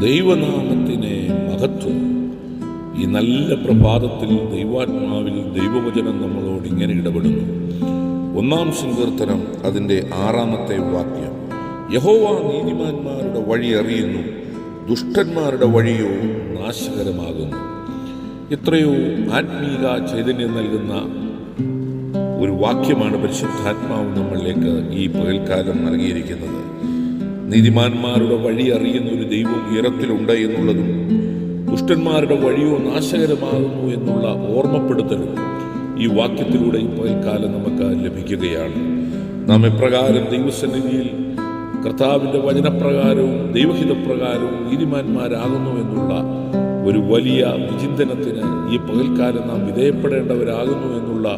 ദൈവനാമത്തിനെ മഹത്വം. ഈ നല്ല പ്രഭാതത്തിൽ ദൈവാത്മാവിൽ ദൈവവചനം നമ്മളോട് ഇങ്ങനെ ഇടപെടുന്നു. 1 സങ്കീർത്തനം അതിൻ്റെ 6-ാമത്തെ വാക്യം. യഹോവ നീതിമാന്മാരുടെ വഴി അറിയുന്നു, ദുഷ്ടന്മാരുടെ വഴിയോ നാശകരമാകുന്നു. എത്രയോ ആത്മീക ചൈതന്യം നൽകുന്ന ഒരു വാക്യമാണ് പരിശുദ്ധാത്മാവ് നമ്മളിലേക്ക് ഈ പകൽക്കാലം നൽകിയിരിക്കുന്നത്. നീതിമാന്മാരുടെ വഴി അറിയുന്ന ഒരു ദൈവം ഉയരത്തിലുണ്ട് എന്നുള്ളതും ദുഷ്ടന്മാരുടെ വഴിയോ നാശകരമാകുന്നു എന്നുള്ള ഓർമ്മപ്പെടുത്തലും ഈ വാക്യത്തിലൂടെ ഈ പകൽക്കാലം നമുക്ക് ലഭിക്കുകയാണ്. നാം എപ്രകാരം ദൈവസന്നിധിയിൽ കർത്താവിൻ്റെ വചനപ്രകാരവും ദൈവഹിതപ്രകാരവും നീതിമാന്മാരാകുന്നു എന്നുള്ള ഒരു വലിയ വിചിന്തനത്തിന് ഈ പകൽക്കാലം നാം വിധേയപ്പെടേണ്ടവരാകുന്നു എന്നുള്ള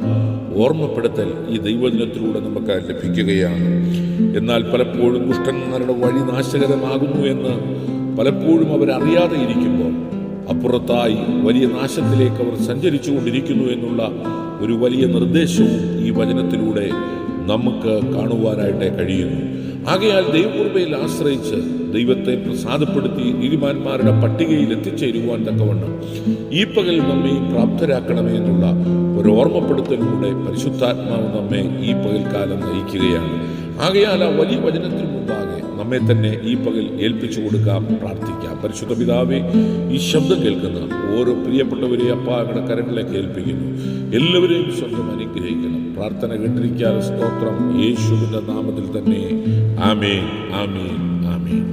ഓർമ്മപ്പെടുത്തൽ ഈ ദൈവദിനത്തിലൂടെ നമുക്ക് ലഭിക്കുകയാണ്. എന്നാൽ പലപ്പോഴും ദുഷ്ടന്മാരുടെ വഴി നാശകരമാകുന്നു എന്ന് പലപ്പോഴും അവരറിയാതെ ഇരിക്കുമ്പോൾ അപ്പുറത്തായി വലിയ നാശത്തിലേക്ക് അവർ സഞ്ചരിച്ചു കൊണ്ടിരിക്കുന്നു എന്നുള്ള ഒരു വലിയ നിർദ്ദേശവും ഈ വചനത്തിലൂടെ നമുക്ക് കാണുവാനായിട്ട് കഴിയുന്നു. ആകയാൽ ദൈവകൃപയിൽ ആശ്രയിച്ച് ദൈവത്തെ പ്രസാദപ്പെടുത്തി നീതിമാന്മാരുടെ പട്ടികയിൽ എത്തിച്ചേരുവാൻ തക്കവണ്ണം ഈ പകൽ നമ്മെ പ്രാപ്തരാക്കണമേ എന്നുള്ള ഒരു ഓർമ്മപ്പെടുത്തലിലൂടെ പരിശുദ്ധാത്മാവ് നമ്മെ ഈ പകൽക്കാലം നയിക്കുകയാണ്. ആകയാൽ ആ വലിയ വചനത്തിന് മുമ്പാകെ നമ്മെ തന്നെ ഈ പകൽ ഏൽപ്പിച്ചു കൊടുക്കാം, പ്രാർത്ഥിക്കാം. പരിശുദ്ധ പിതാവേ, ഈ ശബ്ദം കേൾക്കുന്ന ഓരോ പ്രിയപ്പെട്ടവരെ അപ്പായുടെ കരങ്ങളിലേക്ക് ഏൽപ്പിക്കുന്നു. എല്ലാവരെയും സ്വന്തം അനുഗ്രഹിക്കണം. പ്രാർത്ഥന കേട്ടിരിക്കാൻ സ്തോത്രം. യേശുവിൻ്റെ നാമത്തിൽ തന്നെ ആമേൻ, ആമേൻ, ആമേൻ.